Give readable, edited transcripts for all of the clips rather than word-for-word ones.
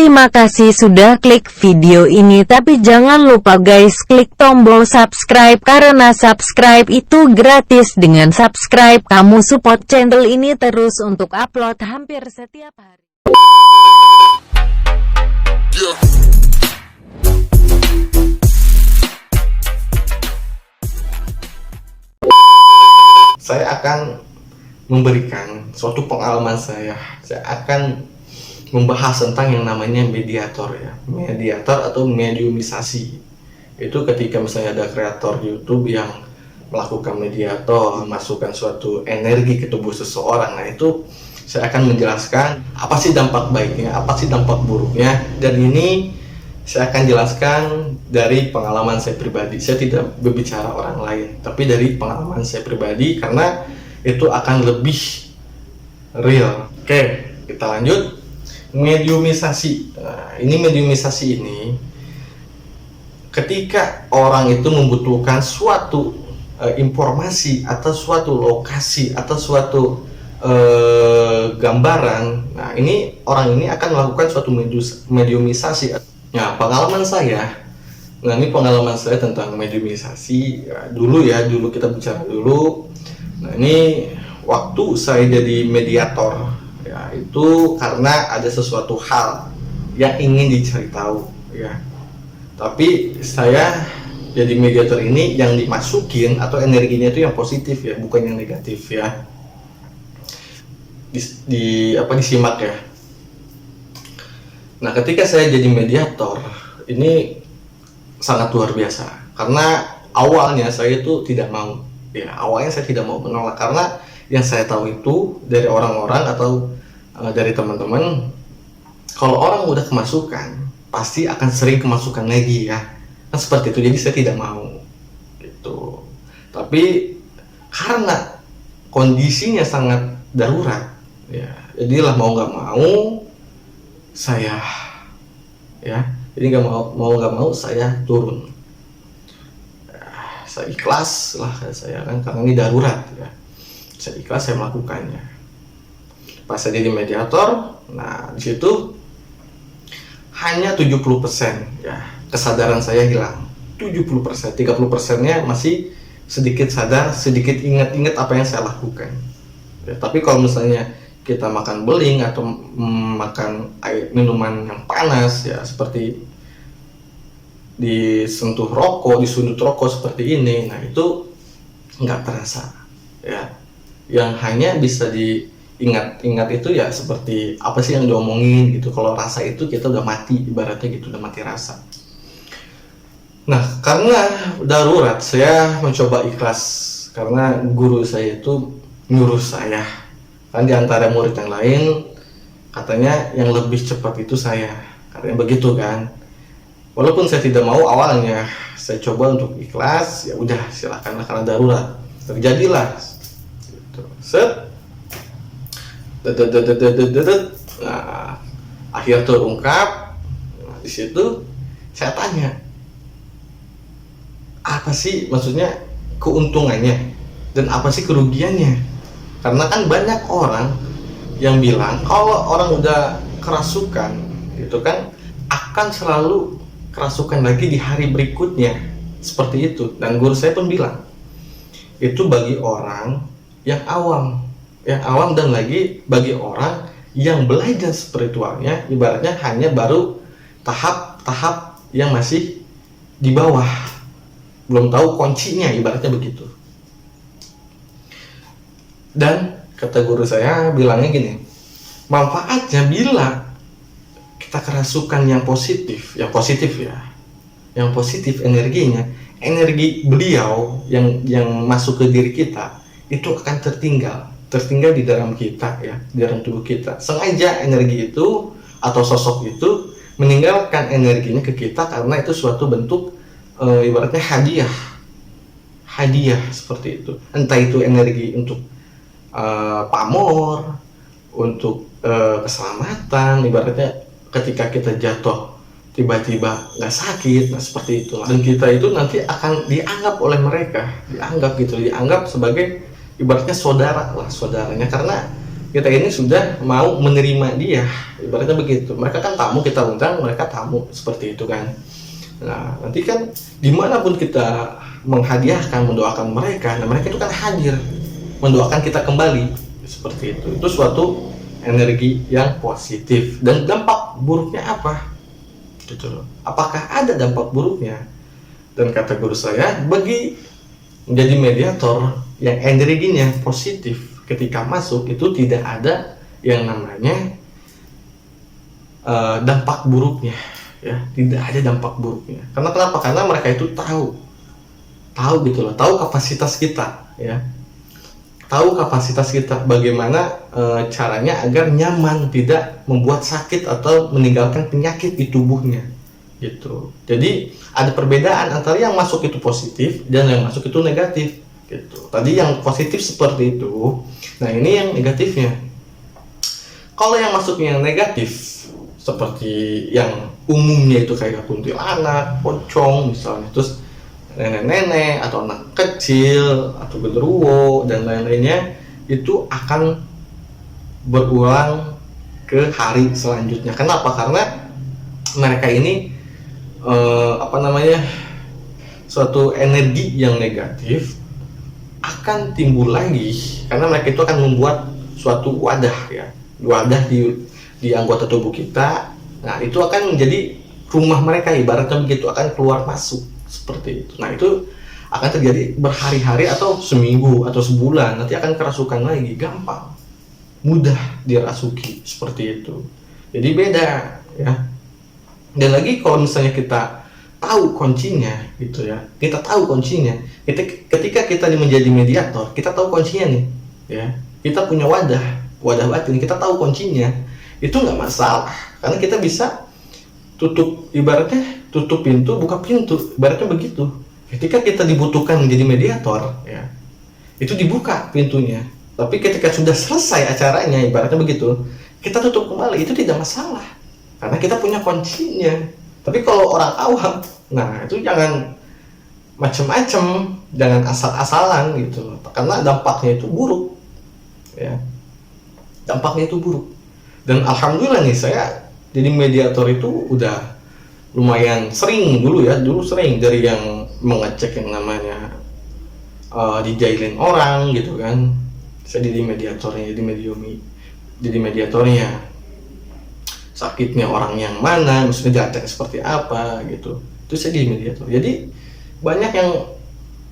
Terima kasih sudah klik video ini, tapi jangan lupa guys klik tombol subscribe karena subscribe itu gratis. Dengan subscribe kamu support channel ini terus untuk upload hampir setiap hari. Saya akan memberikan suatu pengalaman saya akan membahas tentang yang namanya mediator ya. Mediator atau mediumisasi. Itu ketika misalnya ada kreator YouTube yang melakukan mediator, memasukkan suatu energi ke tubuh seseorang. Nah, itu saya akan menjelaskan apa sih dampak baiknya, apa sih dampak buruknya. Dan ini saya akan jelaskan dari pengalaman saya pribadi. Saya tidak berbicara orang lain, tapi dari pengalaman saya pribadi karena itu akan lebih real. Oke, kita lanjut. Mediumisasi. Nah, ini mediumisasi ini ketika orang itu membutuhkan suatu informasi atau suatu lokasi atau suatu gambaran. Nah, ini orang ini akan melakukan suatu mediumisasi. Nah, pengalaman saya. Nah, ini pengalaman saya tentang mediumisasi. Dulu kita bicara dulu. Nah, ini waktu saya jadi mediator. Ya, itu karena ada sesuatu hal yang ingin dicari tahu ya. Tapi saya jadi mediator ini yang dimasukin atau energinya itu yang positif ya, bukan yang negatif ya. Disimak ya. Nah, ketika saya jadi mediator ini sangat luar biasa karena awalnya saya itu tidak mau ya, awalnya saya tidak mau menolak karena yang saya tahu itu dari orang-orang atau dari teman-teman, kalau orang udah kemasukan pasti akan sering kemasukan lagi ya, kan seperti itu. Jadi saya tidak mau gitu. Tapi karena kondisinya sangat darurat ya, jadilah mau nggak mau saya ya, jadi nggak mau saya turun. Saya ikhlas lah saya kan, karena ini darurat ya. Saya ikhlas, saya melakukannya. Pas saya jadi mediator, nah di situ hanya 70% ya kesadaran saya hilang. 70%, 30%-nya masih sedikit sadar, sedikit ingat-ingat apa yang saya lakukan. Ya, tapi kalau misalnya kita makan beling atau makan minuman yang panas ya, seperti disentuh rokok, disundut rokok seperti ini, nah itu nggak terasa ya. Yang hanya bisa diingat itu ya seperti apa sih yang diomongin gitu. Kalau rasa itu kita udah mati, ibaratnya gitu, udah mati rasa. Nah, karena darurat saya mencoba ikhlas karena guru saya itu nyuruh saya. Kan di antara murid yang lain katanya yang lebih cepat itu saya, katanya begitu kan. Walaupun saya tidak mau awalnya, saya coba untuk ikhlas, ya udah silakanlah karena darurat. Terjadilah set. Nah, akhir terungkap. Nah, di situ saya tanya, apa sih maksudnya keuntungannya dan apa sih kerugiannya? Karena kan banyak orang yang bilang kalau orang udah kerasukan itu kan akan selalu kerasukan lagi di hari berikutnya, seperti itu. Dan guru saya pun bilang itu bagi orang yang awam dan lagi bagi orang yang belajar spiritualnya, ibaratnya hanya baru tahap-tahap yang masih di bawah, belum tahu kuncinya, ibaratnya begitu. Dan kata guru saya bilangnya gini, manfaatnya bila kita kerasukan yang positif ya, yang positif energinya, energi beliau yang masuk ke diri kita itu akan tertinggal di dalam kita ya, di dalam tubuh kita. Sengaja energi itu atau sosok itu meninggalkan energinya ke kita karena itu suatu bentuk ibaratnya hadiah seperti itu. Entah itu energi untuk pamor, untuk keselamatan, ibaratnya ketika kita jatuh tiba-tiba nggak sakit, nah seperti itu. Dan kita itu nanti akan dianggap oleh mereka, dianggap sebagai ibaratnya saudaranya, karena kita ini sudah mau menerima dia, ibaratnya begitu. Mereka kan tamu, kita undang, mereka tamu, seperti itu kan. Nah, nanti kan dimanapun kita menghadiahkan, mendoakan mereka, nah mereka itu kan hadir, mendoakan kita kembali, seperti itu. Itu suatu energi yang positif. Dan dampak buruknya apa? Gitu loh. Apakah ada dampak buruknya? Dan kata guru saya, bagi menjadi mediator yang energinya positif, ketika masuk itu tidak ada yang namanya dampak buruknya, ya, tidak ada dampak buruknya. Karena kenapa? Karena mereka itu tahu gitu loh, tahu kapasitas kita, ya, tahu kapasitas kita, bagaimana caranya agar nyaman, tidak membuat sakit atau meninggalkan penyakit di tubuhnya, gitu. Jadi ada perbedaan antara yang masuk itu positif dan yang masuk itu negatif, gitu. Tadi yang positif seperti itu. Nah, ini yang negatifnya. Kalau yang masuknya yang negatif, seperti yang umumnya itu kayak kuntilanak, pocong misalnya, terus nenek-nenek atau anak kecil atau genderuwo dan lain-lainnya, itu akan berulang ke hari selanjutnya. Kenapa? Karena mereka ini suatu energi yang negatif akan timbul lagi, karena mereka itu akan membuat suatu wadah, ya, wadah di anggota tubuh kita. Nah, itu akan menjadi rumah mereka, ibaratnya begitu, akan keluar masuk seperti itu. Nah, itu akan terjadi berhari-hari atau seminggu atau sebulan, nanti akan kerasukan lagi, gampang, mudah dirasuki, seperti itu. Jadi beda, ya. Dan lagi kalau misalnya kita tahu kuncinya, gitu ya, kita tahu kuncinya, ketika kita menjadi mediator, kita tahu kuncinya nih, ya, kita punya wadah batin, kita tahu kuncinya, itu nggak masalah, karena kita bisa tutup, ibaratnya tutup pintu, buka pintu, ibaratnya begitu. Ketika kita dibutuhkan menjadi mediator, ya, itu dibuka pintunya. Tapi ketika sudah selesai acaranya, ibaratnya begitu, kita tutup kembali, itu tidak masalah, karena kita punya kuncinya. Tapi kalau orang awam, nah itu jangan macem-macem, jangan asal-asalan gitu, karena dampaknya itu buruk, ya, dampaknya itu buruk. Dan alhamdulillah nih, saya jadi mediator itu udah lumayan sering dulu, ya, dulu sering dari yang mengecek yang namanya dijailin orang gitu kan, saya jadi mediatornya, jadi mediatornya. Sakitnya orang yang mana, maksudnya jateng seperti apa gitu, itu saya di mediator. Jadi banyak yang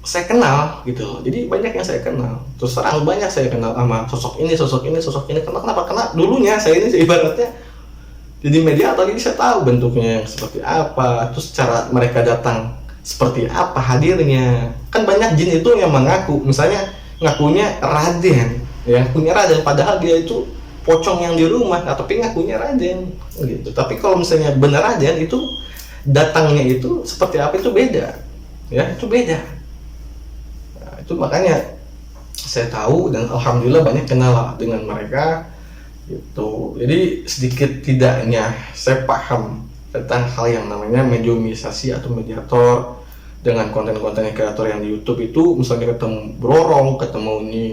saya kenal gitu loh. Jadi banyak yang saya kenal, terus terang banyak saya kenal sama sosok ini. Kenapa? Karena dulunya saya ini ibaratnya jadi mediator, jadi saya tahu bentuknya seperti apa, terus cara mereka datang seperti apa hadirnya. Kan banyak jin itu yang mengaku, misalnya ngakunya Raden, ya, ngakunya Raden, padahal dia itu pocong yang di rumah, tapi ngakunya Raden gitu. Tapi kalau misalnya benar Raden, itu datangnya itu seperti apa, itu beda, ya, itu beda. Nah, itu makanya saya tahu dan alhamdulillah banyak kenal dengan mereka gitu. Jadi sedikit tidaknya saya paham tentang hal yang namanya mediumisasi atau mediator dengan konten-konten kreator yang di YouTube itu. Misalnya ketemu Brorong, ketemu ini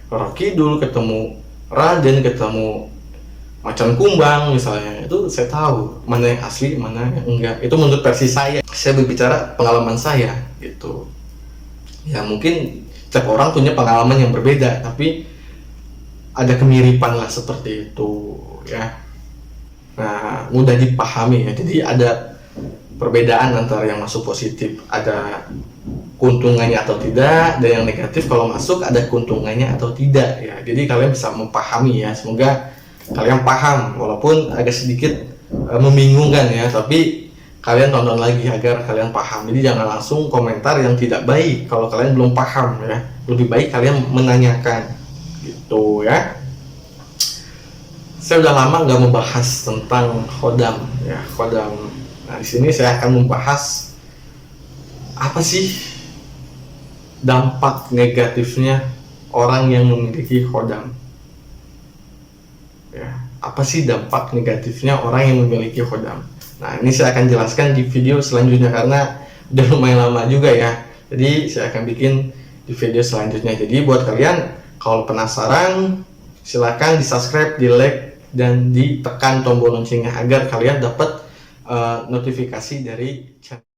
Roro Kidul, ketemu Raden, ketemu macan kumbang misalnya, itu saya tahu mana yang asli, mana yang enggak. Itu menurut versi saya berbicara pengalaman saya gitu. Ya mungkin setiap orang punya pengalaman yang berbeda, tapi ada kemiripan lah seperti itu, ya. Nah, mudah dipahami, ya. Jadi ada perbedaan antara yang masuk positif, ada keuntungannya atau tidak, dan yang negatif kalau masuk ada keuntungannya atau tidak, ya. Jadi kalian bisa memahami, ya. Semoga kalian paham, walaupun agak sedikit membingungkan, ya, tapi kalian tonton lagi agar kalian paham. Jadi jangan langsung komentar yang tidak baik kalau kalian belum paham, ya. Lebih baik kalian menanyakan gitu, ya. Saya udah lama nggak membahas tentang khodam, ya, khodam. Nah, di sini saya akan membahas apa sih dampak negatifnya orang yang memiliki khodam. Ya, apa sih dampak negatifnya orang yang memiliki khodam? Nah, ini saya akan jelaskan di video selanjutnya karena udah lumayan lama juga, ya. Jadi saya akan bikin di video selanjutnya. Jadi buat kalian kalau penasaran, Silakan di subscribe, di like, dan ditekan tombol loncengnya agar kalian dapat notifikasi dari channel